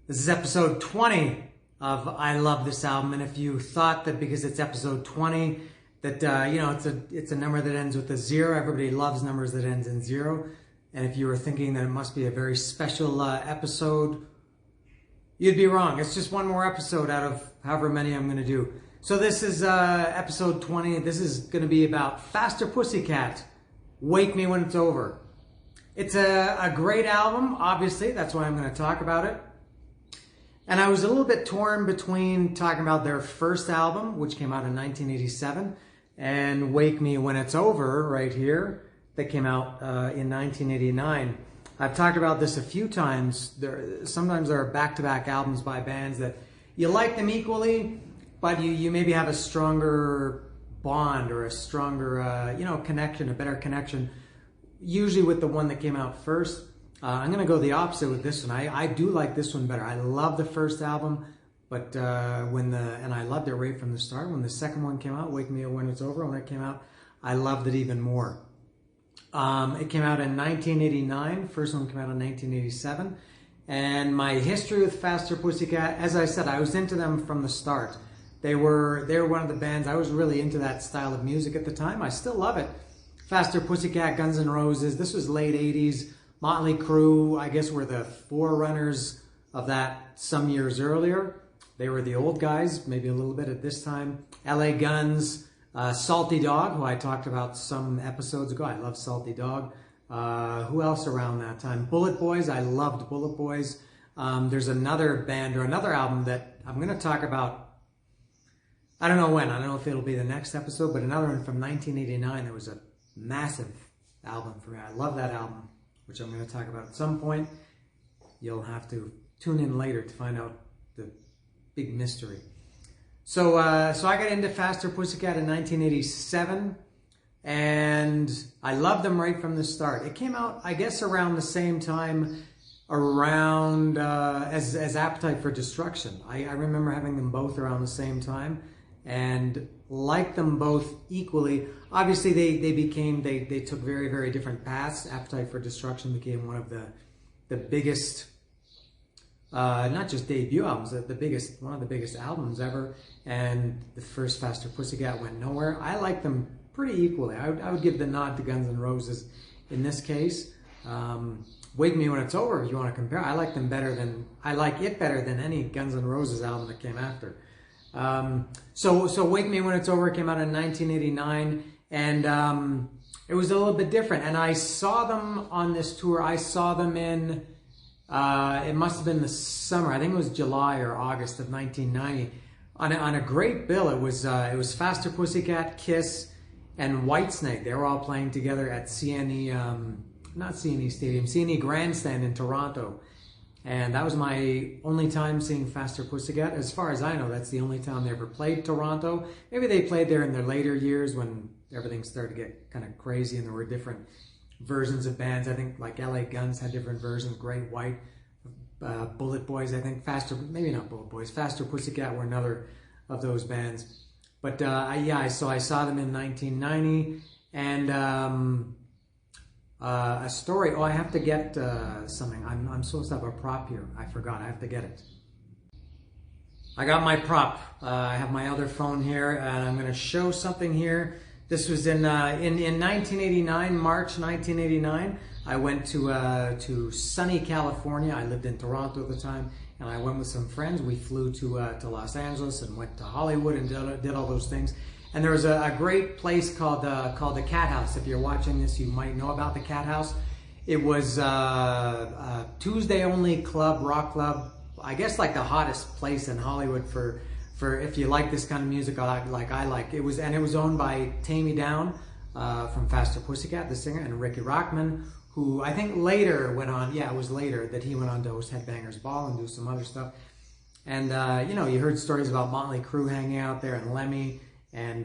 This is episode 20 of I Love This Album, and if you thought that because it's episode 20 that it's a number that ends with a zero, everybody loves numbers that ends in zero, and if you were thinking that it must be a very special episode, you'd be wrong. It's just one more episode out of however many I'm going to do. So this is episode 20. This is going to be about Faster Pussycat, Wake Me When It's Over. It's a great album, obviously. That's why I'm going to talk about it. And I was a little bit torn between talking about their first album, which came out in 1987, and Wake Me When It's Over, right here, that came out in 1989. I've talked about this a few times. Sometimes there are back-to-back albums by bands that you like them equally, but you maybe have a stronger bond or a stronger connection, a better connection, usually with the one that came out first. I'm going to go the opposite with this one. I do like this one better. I love the first album, but and I loved it right from the start. When the second one came out, Wake Me When It's Over, when it came out, I loved it even more. It came out in 1989. First one came out in 1987. And my history with Faster Pussycat, as I said, I was into them from the start. They were one of the bands. I was really into that style of music at the time. I still love it. Faster Pussycat, Guns N' Roses. This was late 80s. Motley Crue, I guess, were the forerunners of that some years earlier. They were the old guys, maybe a little bit at this time. LA Guns, Salty Dog, who I talked about some episodes ago. I love Salty Dog. Who else around that time? Bullet Boys. I loved Bullet Boys. There's another band or another album that I'm going to talk about. I don't know when. I don't know if it'll be the next episode, but another one from 1989 that was a massive album for me. I love that album, which I'm going to talk about at some point. You'll have to tune in later to find out the big mystery. So I got into Faster Pussycat in 1987, and I loved them right from the start. It came out, I guess, around the same time around as Appetite for Destruction. I remember having them both around the same time and liked them both equally. Obviously, they took very, very different paths. Appetite for Destruction became one of the biggest, not just debut albums, one of the biggest albums ever. And the first Faster Pussycat went nowhere. I like them pretty equally. I would give the nod to Guns N' Roses in this case. Wake Me When It's Over, if you want to compare, I like it better than any Guns N' Roses album that came after. So Wake Me When It's Over came out in 1989, and it was a little bit different. And I saw them on this tour. I saw them in, it must have been the summer. I think it was July or August of 1990. On a great bill. It was Faster Pussycat, Kiss, and Whitesnake. They were all playing together at not CNE Stadium, CNE Grandstand in Toronto. And that was my only time seeing Faster Pussycat. As far as I know, that's the only time they ever played Toronto. Maybe they played there in their later years when everything started to get kind of crazy and there were different versions of bands. I think like LA Guns had different versions, Great White, Bullet Boys, I think. Maybe not Bullet Boys, Faster Pussycat were another of those bands. But I saw them in 1990, and a story. Oh, I have to get something. I'm supposed to have a prop here. I forgot. I have to get it. I got my prop. I have my other phone here, and I'm going to show something here. This was in 1989, March 1989. I went to sunny California. I lived in Toronto at the time, and I went with some friends. We flew to Los Angeles and went to Hollywood and did all those things. And there was a great place called the Cat House. If you're watching this, you might know about the Cat House. It was a Tuesday-only club, rock club. I guess like the hottest place in Hollywood for if you like this kind of music like I like. It was owned by Tammy Down from Faster Pussycat, the singer, and Ricky Rockman, who I think later went on. Yeah, it was later that he went on to host Headbangers Ball and do some other stuff. And you heard stories about Motley Crue hanging out there and Lemmy, and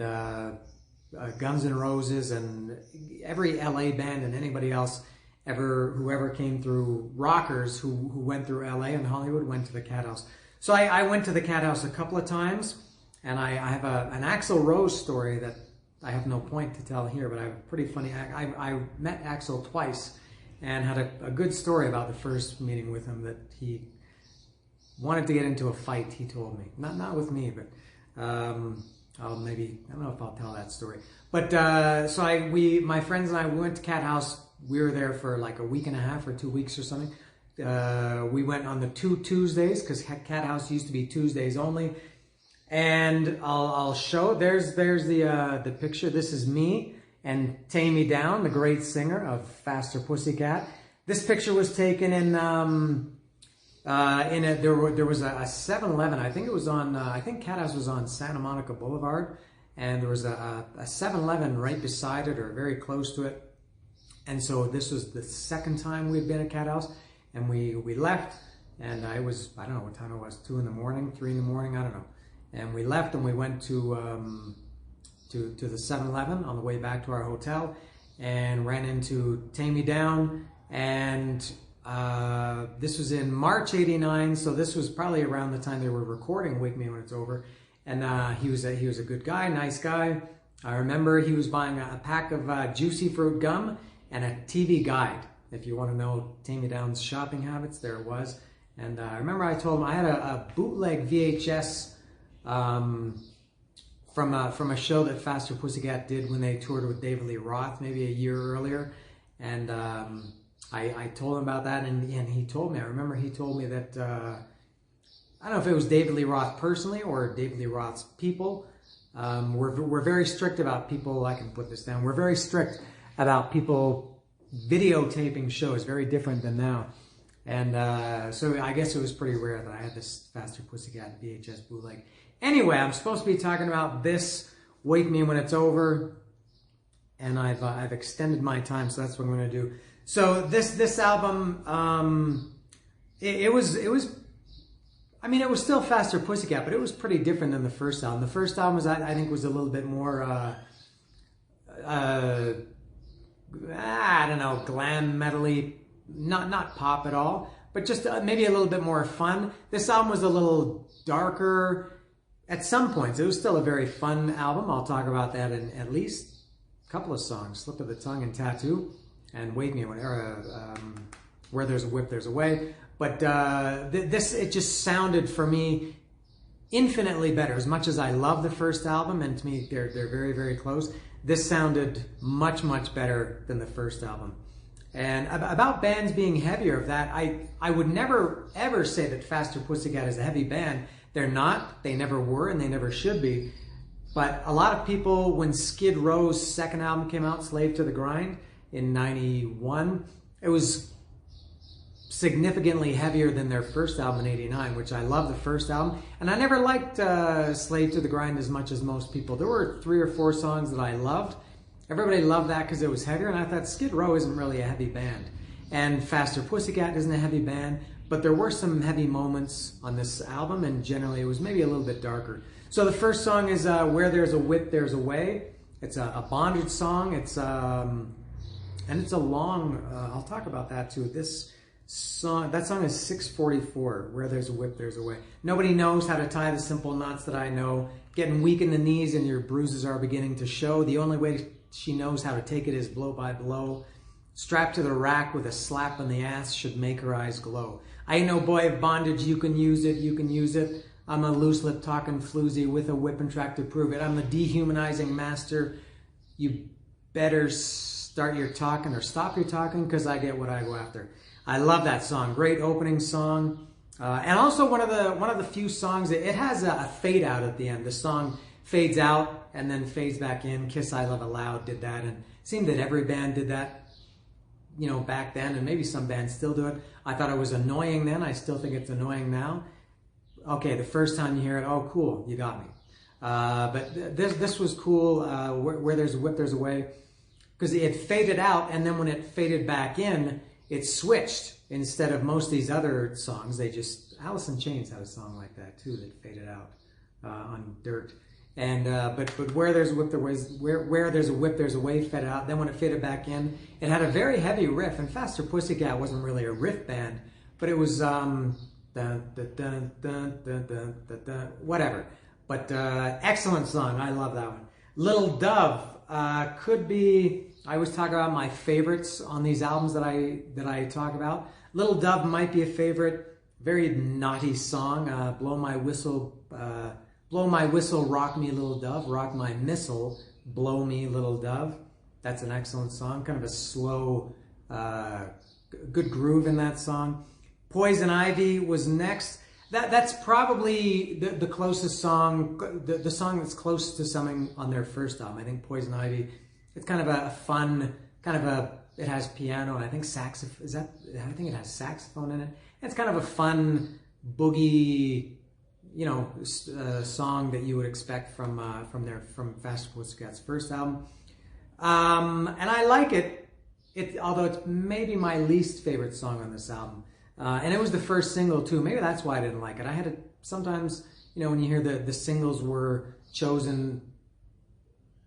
Guns N' Roses, and every LA band and anybody else whoever came through, rockers who went through LA and Hollywood went to the Cat House. So I went to the Cat House a couple of times, and I have an Axl Rose story that I have no point to tell here, but I have a pretty funny. I met Axl twice and had a good story about the first meeting with him that he wanted to get into a fight, he told me. Not with me, but maybe, I don't know if I'll tell that story. But so my friends and I, we went to Cat House. We were there for like a week and a half or 2 weeks or something. We went on the 2 Tuesdays, because Cat House used to be Tuesdays only. And I'll show, there's the picture. This is me and Tame Me Down, the great singer of Faster Pussycat. This picture was taken in there was a 7-Eleven. I think it was on, I think Cat House was on Santa Monica Boulevard. And there was a 7-Eleven right beside it, or very close to it. And so this was the second time we'd been at Cat House. And we left, and I don't know what time it was, 2 in the morning, 3 in the morning, I don't know. And we left and we went to the 7-Eleven on the way back to our hotel, and ran into Tame Me Down. And this was in March '89, so this was probably around the time they were recording Wake Me When It's Over. And he was a good guy, nice guy. I remember he was buying a pack of Juicy Fruit gum and a TV guide. If you want to know Tame Me Down's shopping habits, there it was. And I remember I told him I had a bootleg VHS from a show that Faster Pussycat did when they toured with David Lee Roth maybe a year earlier. And I told him about that, and he told me, I remember he told me that, I don't know if it was David Lee Roth personally or David Lee Roth's people. We're very strict about people, I can put this down, we're very strict about people videotaping shows, very different than now. And so I guess it was pretty rare that I had this Faster Pussycat VHS bootleg. Anyway, I'm supposed to be talking about this Wake Me When It's Over, and I've extended my time, so that's what I'm going to do. So this album, it was I mean, it was still Faster Pussycat, but it was pretty different than the first album. The first album was, I think, was a little bit more I don't know, glam metally, not pop at all, but just maybe a little bit more fun. This album was a little darker at some points. It was still a very fun album. I'll talk about that in at least a couple of songs: Slip of the Tongue and Tattoo, and Wake Me When, Where There's a Whip, There's a Way. But it just sounded for me infinitely better. As much as I love the first album, and to me they're very, very close, this sounded much, much better than the first album. And about bands being heavier, of that, I would never ever say that Faster Pussycat is a heavy band. They're not, they never were, and they never should be. But a lot of people, when Skid Row's second album came out, Slave to the Grind, in '91, it was significantly heavier than their first album in '89, which I love the first album. And I never liked Slave to the Grind as much as most people. There were 3 or 4 songs that I loved. Everybody loved that because it was heavier, and I thought Skid Row isn't really a heavy band. And Faster Pussycat isn't a heavy band, but there were some heavy moments on this album, and generally it was maybe a little bit darker. So the first song is Where There's a Whip, There's a Way. It's a bondage song. It's and it's a long, I'll talk about that too. This song, that song is 6:44, Where There's a Whip, There's a Way. Nobody knows how to tie the simple knots that I know. Getting weak in the knees and your bruises are beginning to show. The only way she knows how to take it is blow by blow. Strapped to the rack with a slap on the ass should make her eyes glow. I ain't no boy of bondage, you can use it, you can use it. I'm a loose lip talking floozy with a whipping track to prove it. I'm a dehumanizing master. You better start your talking or stop your talking, because I get what I go after. I love that song. Great opening song. And also one of the few songs, it has a fade out at the end. The song fades out and then fades back in. Kiss I Love It Loud did that, and it seemed that every band did that, you know, back then, and maybe some bands still do it. I thought it was annoying then. I still think it's annoying now. Okay, the first time you hear it, oh cool, you got me. But this was cool. Where There's a Whip, There's a Way, because it faded out, and then when it faded back in, it switched. Instead of most of these other songs, they just, Alice in Chains had a song like that too, that faded out on Dirt. And but Where There's a Whip, Where There's a Whip, There's a Way faded out. Then when it faded back in, it had a very heavy riff. And Faster Pussycat wasn't really a riff band, but it was dun, dun, dun, dun, dun, dun, dun, dun, whatever. But excellent song. I love that one. Little Dove could be. I always talk about my favorites on these albums that I talk about. Little Dove might be a favorite. Very naughty song. Blow my whistle, rock me little dove, rock my missile, blow me little dove. That's an excellent song. Kind of a slow, good groove in that song. Poison Ivy was next. That's probably the closest song, the song that's close to something on their first album. I think Poison Ivy, it's kind of a fun, it has piano and I think saxophone, I think it has saxophone in it. It's kind of a fun, boogie, song that you would expect from Faster Pussycat's first album. And I like it, although it's maybe my least favorite song on this album. And it was the first single too. Maybe that's why I didn't like it. I had to sometimes, when you hear the singles were chosen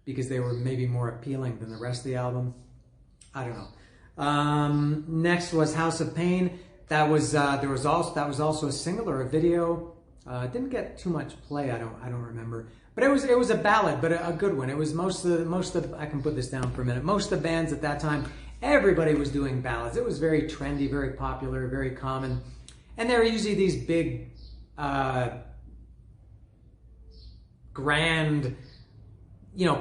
because they were maybe more appealing than the rest of the album. I don't know. Next was House of Pain. That was also a single or a video. It didn't get too much play. I don't remember. But it was a ballad, but a good one. It was most of I can put this down for a minute. Most of the bands at that time, everybody was doing ballads. It was very trendy, very popular, very common. And they were usually these big, grand,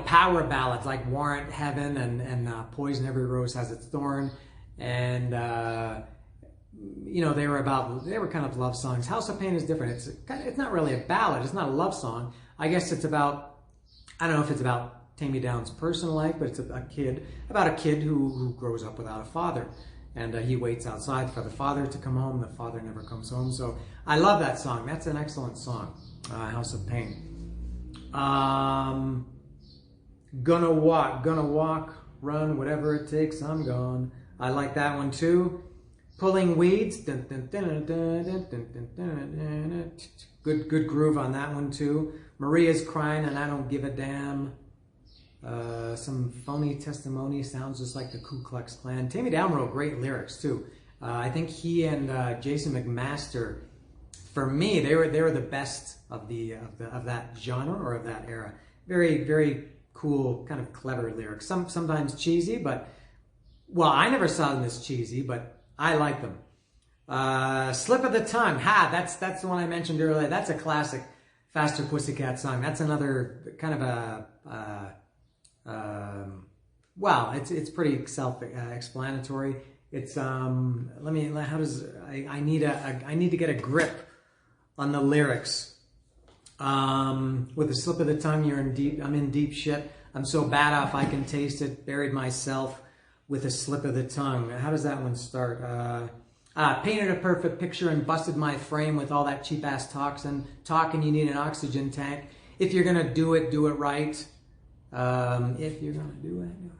power ballads like Warrant Heaven and Poison Every Rose Has Its Thorn. And, they were kind of love songs. House of Pain is different. It's not really a ballad. It's not a love song. I guess it's about, I don't know if it's about Tammy Down's personal life, but it's about a kid who grows up without a father. And he waits outside for the father to come home. The father never comes home. So I love that song. That's an excellent song, House of Pain. Gonna walk, run, whatever it takes, I'm gone. I like that one too. Pulling Weeds. Good groove on that one too. Maria's Crying and I Don't Give a Damn. Some phony testimony, sounds just like the Ku Klux Klan. Tammy Down wrote great lyrics too. I think he and Jason McMaster, for me, they were the best of that genre or of that era. Very, very cool, kind of clever lyrics. Sometimes cheesy, but I never saw them as cheesy, but I like them. Slip of the Tongue. That's the one I mentioned earlier. That's a classic Faster Pussycat song. That's another kind of it's pretty self-explanatory. It's I need to get a grip on the lyrics. With a slip of the tongue, I'm in deep shit. I'm so bad off I can taste it. Buried myself with a slip of the tongue. How does that one start? Painted a perfect picture and busted my frame with all that cheap ass talking. You need an oxygen tank. If you're gonna do it right. If you're gonna do it right.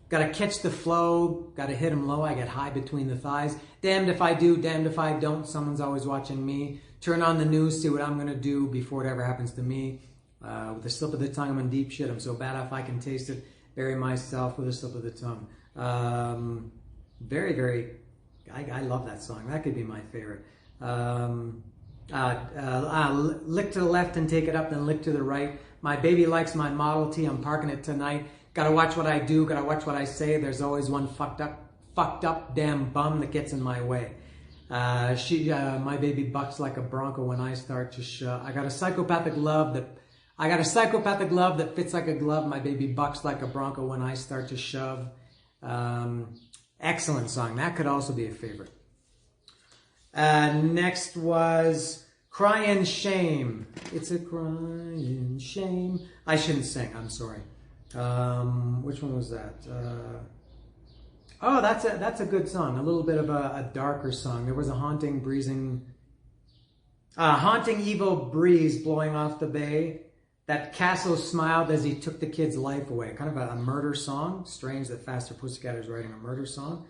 Gotta catch the flow. Gotta hit 'em low. I get high between the thighs. Damned if I do, damned if I don't. Someone's always watching me. Turn on the news, see what I'm gonna do before it ever happens to me. With a slip of the tongue, I'm in deep shit. I'm so bad off I can taste it. Bury myself with a slip of the tongue. Very, very. I love that song. That could be my favorite. Lick to the left and take it up, then lick to the right. My baby likes my Model T. I'm parking it tonight. Gotta watch what I do. Gotta watch what I say. There's always one fucked up damn bum that gets in my way. My baby bucks like a bronco when I start to shove. I got a psychopathic love that fits like a glove. My baby bucks like a bronco when I start to shove. Excellent song. That could also be a favorite. Next was Crying Shame. It's a crying shame. I shouldn't sing. I'm sorry. Which one was that? That's a good song. A little bit of a darker song. There was a haunting evil breeze blowing off the bay. That castle smiled as he took the kid's life away. Kind of a murder song. Strange that Faster Pussycat is writing a murder song.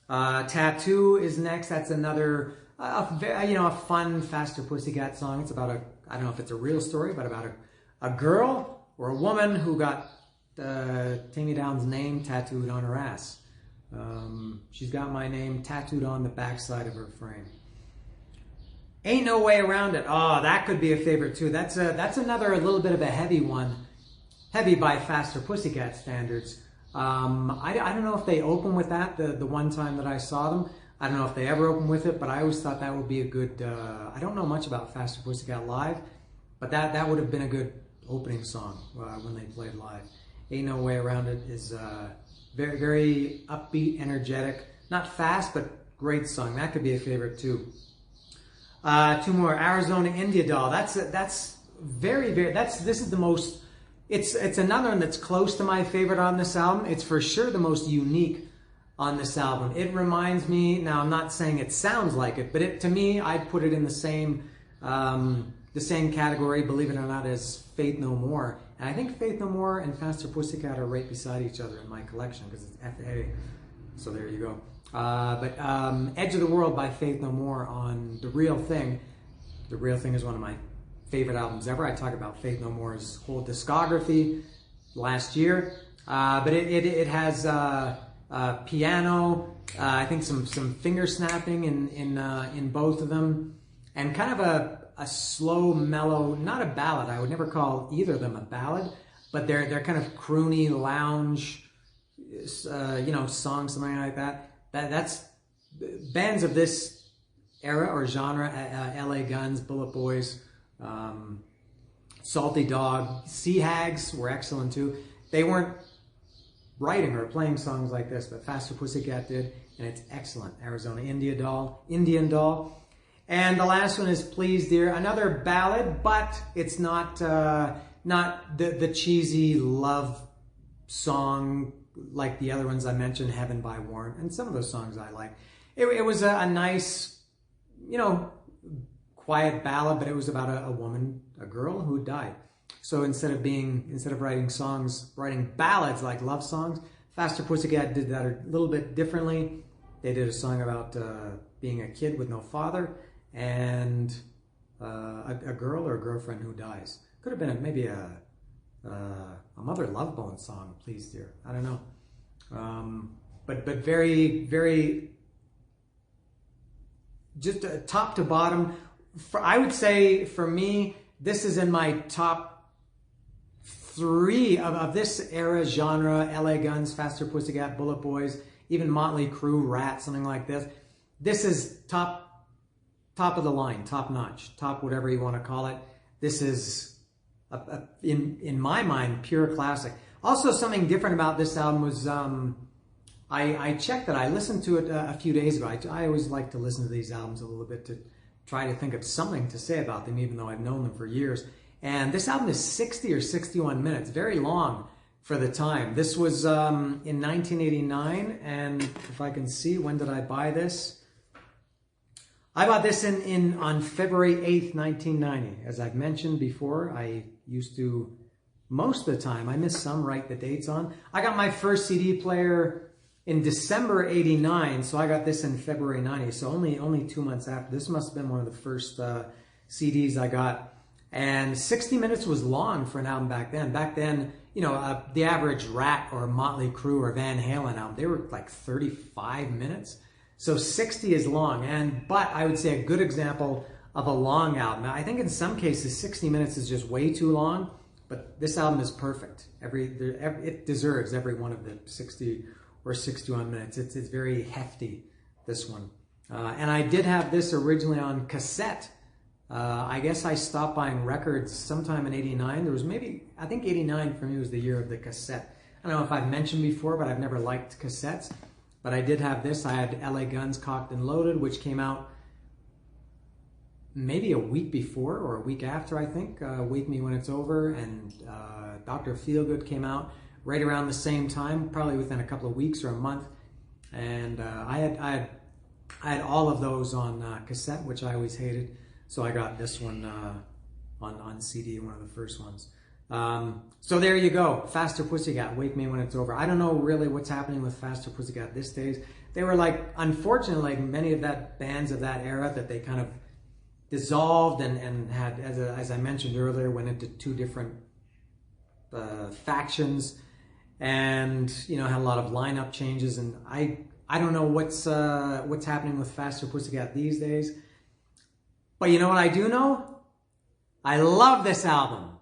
Tattoo is next. That's another, a fun Faster Pussycat song. It's about I don't know if it's a real story, but about a girl or a woman who got Tammy Down's name tattooed on her ass. She's got my name tattooed on the backside of her frame. Ain't No Way Around It. Oh, that could be a favorite too. That's another a little bit of a heavy one. Heavy by Faster Pussycat standards. I don't know if they open with that the one time that I saw them. I don't know if they ever open with it, but I always thought that would be a good, I don't know much about Faster Pussycat live, but that would have been a good opening song when they played live. Ain't No Way Around It is very, very upbeat, energetic, not fast, but great song. That could be a favorite too. Two more. Arizona India Doll. That's very, very. This is the most. It's another one that's close to my favorite on this album. It's for sure the most unique on this album. It reminds me. Now I'm not saying it sounds like it, but to me, I'd put it in the same category, believe it or not, as Faith No More. And I think Faith No More and Faster Pussycat are right beside each other in my collection because it's FA. So there you go. But Edge of the World by Faith No More on The Real Thing. The Real Thing is one of my favorite albums ever. I talk about Faith No More's whole discography last year. But it has piano, I think some finger snapping in both of them, and kind of a slow, mellow, not a ballad. I would never call either of them a ballad, but they're kind of croony lounge, songs, something like that. That's bands of this era or genre. LA Guns, Bullet Boys, Salty Dog, Sea Hags were excellent too. They weren't writing or playing songs like this, but Faster Pussycat did, and it's excellent. Arizona Indian Doll. And the last one is Please Dear, another ballad, but it's not the cheesy love song like the other ones I mentioned, Heaven by Warren, and some of those songs I like. It was a nice, quiet ballad, but it was about a woman, a girl who died. So instead of writing ballads like love songs, Faster Pussycat did that a little bit differently. They did a song about being a kid with no father and a girl or a girlfriend who dies. Could have been maybe a Mother Love Bone song, Please Dear. I don't know. But very, very, just top to bottom. I would say for me, this is in my top 3 of this era genre. LA Guns, Faster Pussycat, Bullet Boys, even Motley Crue, Rat, something like this. This is top of the line, top notch, top whatever you want to call it. This is, in my mind, pure classic. Also, something different about this album was I checked it. I listened to it a few days ago. I always like to listen to these albums a little bit to try to think of something to say about them, even though I've known them for years. And this album is 60 or 61 minutes, very long for the time. This was in 1989, and if I can see, when did I buy this? I bought this on February 8th, 1990. As I've mentioned before, I used to, most of the time, I miss some, write the dates on. I got my first CD player in December 89, so I got this in February 90, so only 2 months after. This must have been one of the first CDs I got. And 60 minutes was long for an album back then. Back then, the average Rat or Motley Crue or Van Halen album, they were like 35 minutes. So 60 is long, but I would say a good example of a long album. I think in some cases 60 minutes is just way too long, but this album is perfect. It deserves every one of the 60 or 61 minutes. It's very hefty, this one. And I did have this originally on cassette. I guess I stopped buying records sometime in 89. There was I think 89 for me was the year of the cassette. I don't know if I've mentioned before, but I've never liked cassettes. But I did have this. I had LA Guns, Cocked and Loaded, which came out maybe a week before or a week after, I think. Wake Me When It's Over, and Dr. Feelgood came out right around the same time, probably within a couple of weeks or a month. And I had all of those on cassette, which I always hated. So I got this one on CD, one of the first ones. So there you go. Faster Pussycat, Wake Me When It's Over. I don't know really what's happening with Faster Pussycat these days. They were unfortunately, many of that bands of that era, that they kind of dissolved and had, as I mentioned earlier, went into 2 different factions, and had a lot of lineup changes. And I don't know what's happening with Faster Pussycat these days. But you know what I do know? I love this album.